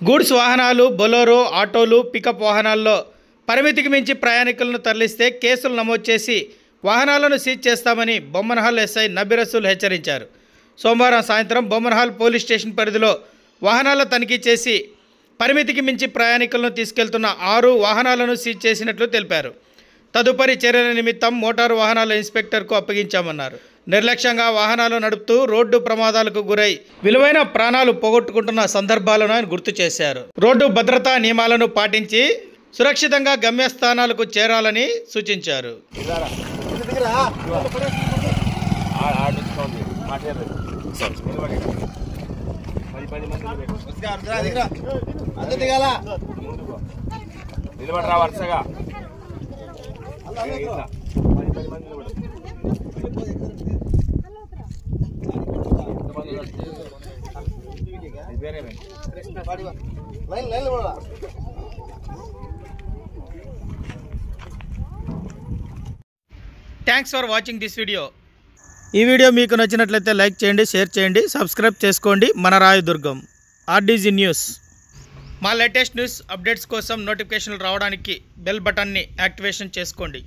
Goods వాహనాలు, Bolero, ఆటోలు, pickup వాహనాల్లో పరిమితికి మించి ప్రయాణికులను తరలిస్తే కేసులు నమోదు చేసి వాహనాలను సీజ్ చేస్తామని బొమ్మన్హాల్ ఎస్ఐ నబీ రసూల్ హెచ్చరించారు. సోమవారం సాయంత్రం బొమ్మన్హాల్ పోలీస్ స్టేషన్ పరిధిలో వాహనాల తనిఖీ చేసి పరిమితికి మించి ప్రయాణికులను తీసుకెళ్తున్న 6 వాహనాలను సీజ్ చేసినట్లు తెలిపారు. తదుపరి చర్యల నిమిత్తం మోటారు వాహనాల ఇన్స్పెక్టర్కు అప్పగించామన్నారు. నిర్లక్ష్యంగా వాహనాలు నడుపుతూ రోడ్డు ప్రమాదాలకు గురై విలువైన ప్రాణాలు పోగొట్టుకుంటున్న సందర్భాలను ఆయన గుర్తు చేశారు. రోడ్డు భద్రతా నియమాలను పాటించి సురక్షితంగా గమ్యస్థానాలకు చేరాలని సూచించారు. Thanks for watching this video. ఈ వీడియో మీకు నచ్చినట్లయితే లైక్ చేయండి, షేర్ చేయండి, సబ్స్క్రైబ్ చేసుకోండి. మన రాయదుర్గం ఆర్డీజీ న్యూస్. మా లేటెస్ట్ న్యూస్ అప్డేట్స్ కోసం నోటిఫికేషన్లు రావడానికి బెల్ బటన్ని యాక్టివేషన్ చేసుకోండి.